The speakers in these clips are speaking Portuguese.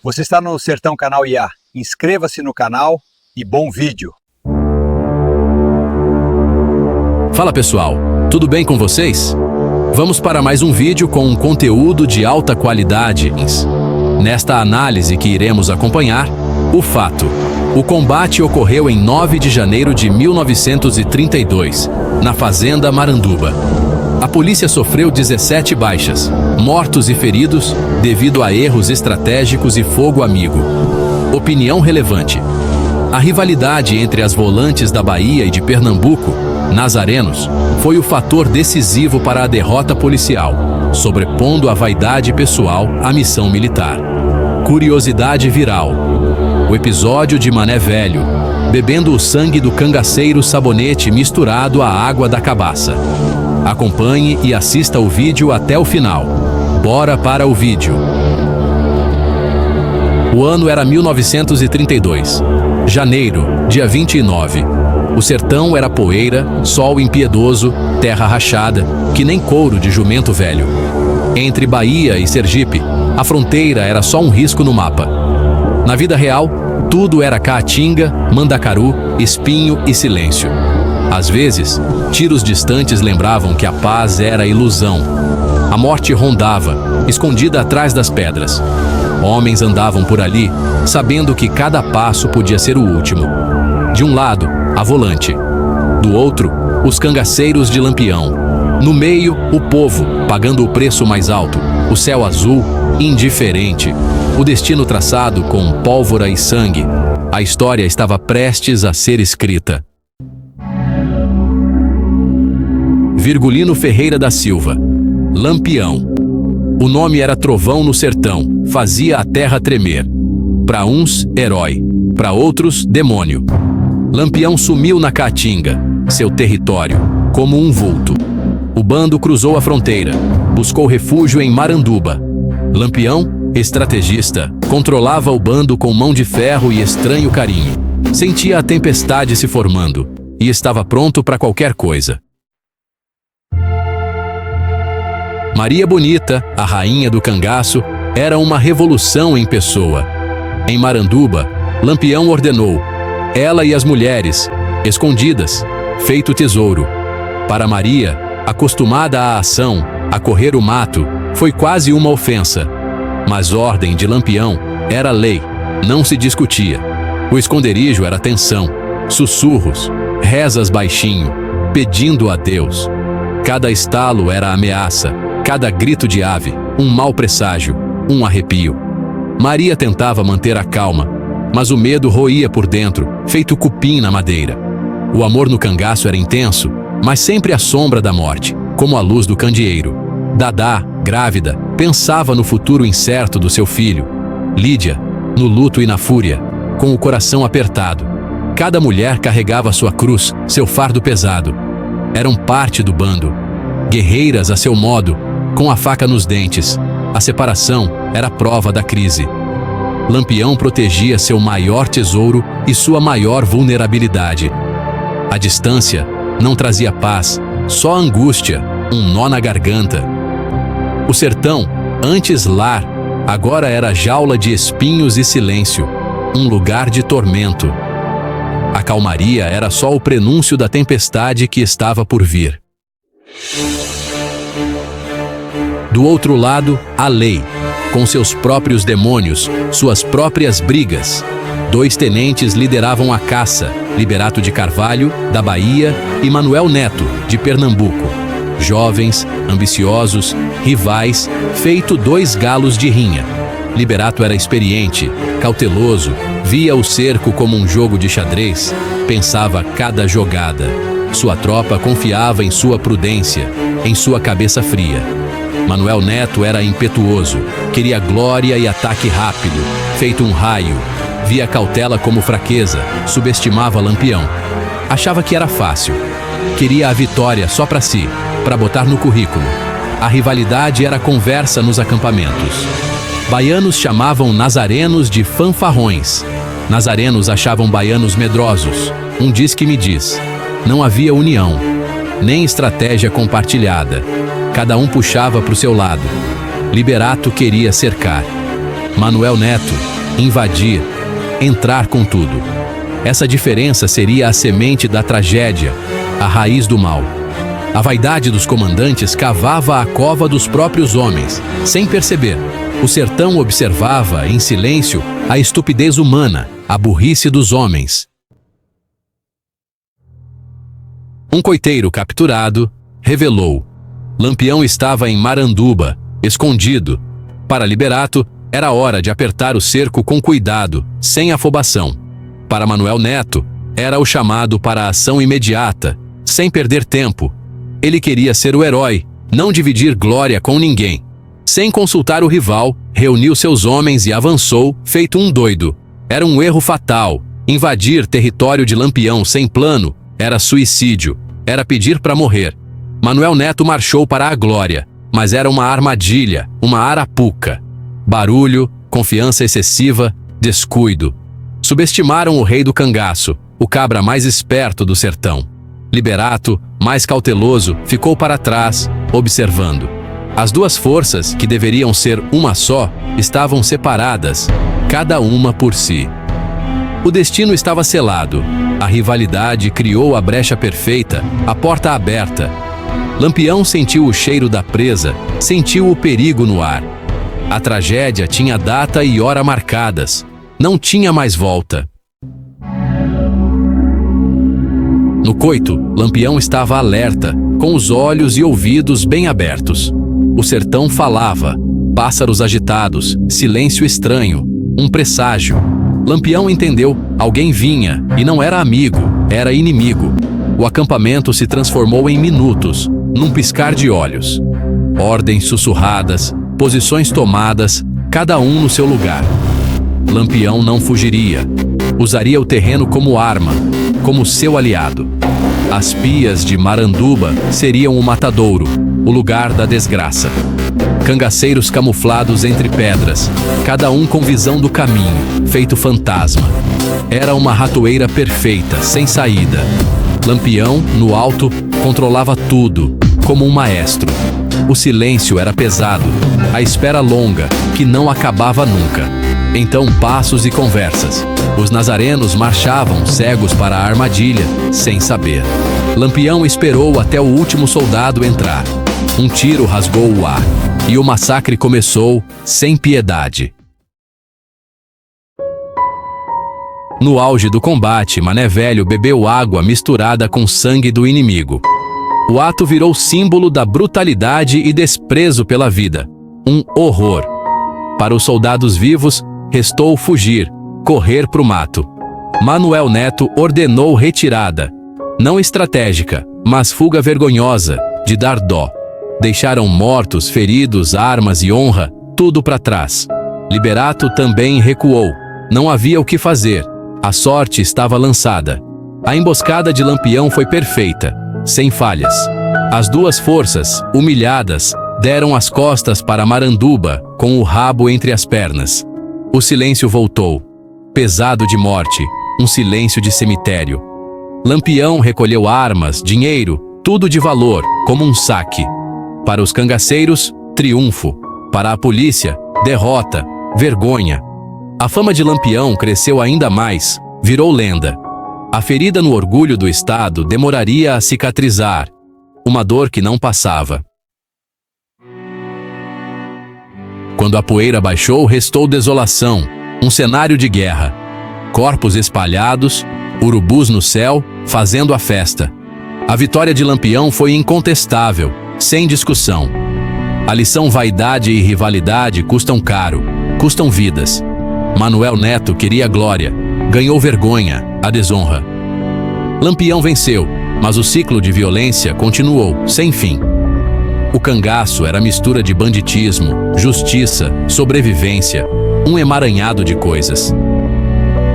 Você está no Sertão Canal IA. Inscreva-se no canal e bom vídeo. Fala pessoal, tudo bem com vocês? Vamos para mais um vídeo com um conteúdo de alta qualidade. Nesta análise que iremos acompanhar, o fato. O combate ocorreu em 9 de janeiro de 1932, na Fazenda Maranduba. A polícia sofreu 17 baixas, mortos e feridos, devido a erros estratégicos e fogo amigo. Opinião relevante. A rivalidade entre as volantes da Bahia e de Pernambuco, nazarenos, foi o fator decisivo para a derrota policial, sobrepondo a vaidade pessoal à missão militar. Curiosidade viral. O episódio de Mané Velho, bebendo o sangue do cangaceiro sabonete misturado à água da cabaça. Acompanhe e assista o vídeo até o final. Bora para o vídeo. O ano era 1932. Janeiro, dia 29. O sertão era poeira, sol impiedoso, terra rachada, que nem couro de jumento velho. Entre Bahia e Sergipe, a fronteira era só um risco no mapa. Na vida real, tudo era caatinga, mandacaru, espinho e silêncio. Às vezes, tiros distantes lembravam que a paz era ilusão. A morte rondava, escondida atrás das pedras. Homens andavam por ali, sabendo que cada passo podia ser o último. De um lado, a volante. Do outro, os cangaceiros de Lampião. No meio, o povo, pagando o preço mais alto. O céu azul, indiferente. O destino traçado com pólvora e sangue. A história estava prestes a ser escrita. Virgulino Ferreira da Silva. Lampião. O nome era trovão no sertão, fazia a terra tremer. Para uns, herói. Para outros, demônio. Lampião sumiu na Caatinga, seu território, como um vulto. O bando cruzou a fronteira, buscou refúgio em Maranduba. Lampião, estrategista, controlava o bando com mão de ferro e estranho carinho. Sentia a tempestade se formando e estava pronto para qualquer coisa. Maria Bonita, a rainha do cangaço, era uma revolução em pessoa. Em Maranduba, Lampião ordenou: ela e as mulheres, escondidas, feito tesouro. Para Maria, acostumada à ação, a correr o mato, foi quase uma ofensa. Mas ordem de Lampião era lei, não se discutia. O esconderijo era tensão, sussurros, rezas baixinho, pedindo a Deus. Cada estalo era ameaça, cada grito de ave, um mau presságio, um arrepio. Maria tentava manter a calma, mas o medo roía por dentro, feito cupim na madeira. O amor no cangaço era intenso, mas sempre à sombra da morte, como a luz do candeeiro. Dadá, grávida, pensava no futuro incerto do seu filho. Lídia, no luto e na fúria, com o coração apertado. Cada mulher carregava sua cruz, seu fardo pesado. Eram parte do bando, guerreiras a seu modo, com a faca nos dentes. A separação era a prova da crise. Lampião protegia seu maior tesouro e sua maior vulnerabilidade. A distância não trazia paz, só angústia, um nó na garganta. O sertão, antes lar, agora era jaula de espinhos e silêncio, um lugar de tormento. A calmaria era só o prenúncio da tempestade que estava por vir. Do outro lado, a lei, com seus próprios demônios, suas próprias brigas. 2 tenentes lideravam a caça, Liberato de Carvalho, da Bahia, e Manuel Neto, de Pernambuco. Jovens, ambiciosos, rivais, feito 2 galos de rinha. Liberato era experiente, cauteloso, via o cerco como um jogo de xadrez, pensava cada jogada. Sua tropa confiava em sua prudência, em sua cabeça fria. Manuel Neto era impetuoso, queria glória e ataque rápido, feito um raio. Via cautela como fraqueza, subestimava Lampião. Achava que era fácil. Queria a vitória só para si, para botar no currículo. A rivalidade era conversa nos acampamentos. Baianos chamavam nazarenos de fanfarrões. Nazarenos achavam baianos medrosos. Um diz que me diz. Não havia união, nem estratégia compartilhada. Cada um puxava para o seu lado. Liberato queria cercar. Manuel Neto, invadir, entrar com tudo. Essa diferença seria a semente da tragédia, a raiz do mal. A vaidade dos comandantes cavava a cova dos próprios homens, sem perceber. O sertão observava, em silêncio, a estupidez humana, a burrice dos homens. Um coiteiro capturado revelou: Lampião estava em Maranduba, escondido. Para Liberato, era hora de apertar o cerco com cuidado, sem afobação. Para Manuel Neto, era o chamado para a ação imediata, sem perder tempo. Ele queria ser o herói, não dividir glória com ninguém. Sem consultar o rival, reuniu seus homens e avançou, feito um doido. Era um erro fatal. Invadir território de Lampião sem plano era suicídio, era pedir para morrer. Manuel Neto marchou para a glória, mas era uma armadilha, uma arapuca. Barulho, confiança excessiva, descuido. Subestimaram o rei do cangaço, o cabra mais esperto do sertão. Liberato, mais cauteloso, ficou para trás, observando. As duas forças, que deveriam ser uma só, estavam separadas, cada uma por si. O destino estava selado. A rivalidade criou a brecha perfeita, a porta aberta. Lampião sentiu o cheiro da presa, sentiu o perigo no ar. A tragédia tinha data e hora marcadas. Não tinha mais volta. No coito, Lampião estava alerta, com os olhos e ouvidos bem abertos. O sertão falava, pássaros agitados, silêncio estranho, um presságio. Lampião entendeu, alguém vinha, e não era amigo, era inimigo. O acampamento se transformou em minutos, num piscar de olhos. Ordens sussurradas, posições tomadas, cada um no seu lugar. Lampião não fugiria. Usaria o terreno como arma, como seu aliado. As pias de Maranduba seriam o matadouro, o lugar da desgraça. Cangaceiros camuflados entre pedras, cada um com visão do caminho, feito fantasma. Era uma ratoeira perfeita, sem saída. Lampião, no alto, controlava tudo, como um maestro. O silêncio era pesado, a espera longa, que não acabava nunca. Então passos e conversas. Os nazarenos marchavam cegos para a armadilha, sem saber. Lampião esperou até o último soldado entrar. Um tiro rasgou o ar, e o massacre começou sem piedade. No auge do combate, Mané Velho bebeu água misturada com sangue do inimigo. O ato virou símbolo da brutalidade e desprezo pela vida. Um horror. Para os soldados vivos, restou fugir, correr para o mato. Manuel Neto ordenou retirada. Não estratégica, mas fuga vergonhosa, de dar dó. Deixaram mortos, feridos, armas e honra, tudo para trás. Liberato também recuou. Não havia o que fazer. A sorte estava lançada. A emboscada de Lampião foi perfeita, sem falhas. As duas forças, humilhadas, deram as costas para Maranduba, com o rabo entre as pernas. O silêncio voltou, pesado de morte, um silêncio de cemitério. Lampião recolheu armas, dinheiro, tudo de valor, como um saque. Para os cangaceiros, triunfo. Para a polícia, derrota, vergonha. A fama de Lampião cresceu ainda mais, virou lenda. A ferida no orgulho do Estado demoraria a cicatrizar. Uma dor que não passava. Quando a poeira baixou, restou desolação, um cenário de guerra. Corpos espalhados, urubus no céu, fazendo a festa. A vitória de Lampião foi incontestável, sem discussão. A lição vaidade e rivalidade custam caro, custam vidas. Manuel Neto queria glória, ganhou vergonha, a desonra. Lampião venceu, mas o ciclo de violência continuou, sem fim. O cangaço era mistura de banditismo, justiça, sobrevivência, um emaranhado de coisas.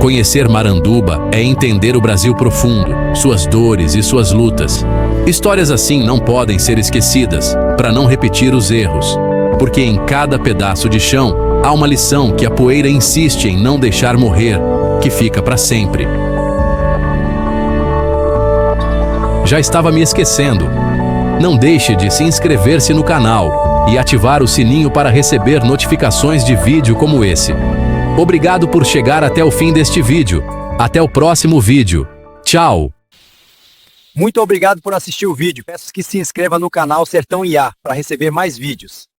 Conhecer Maranduba é entender o Brasil profundo, suas dores e suas lutas. Histórias assim não podem ser esquecidas, para não repetir os erros, porque em cada pedaço de chão há uma lição que a poeira insiste em não deixar morrer, que fica para sempre. Já estava me esquecendo. Não deixe de se inscrever-se no canal, e ativar o sininho para receber notificações de vídeo como esse. Obrigado por chegar até o fim deste vídeo. Até o próximo vídeo. Tchau! Muito obrigado por assistir o vídeo. Peço que se inscreva no canal Sertão IA para receber mais vídeos.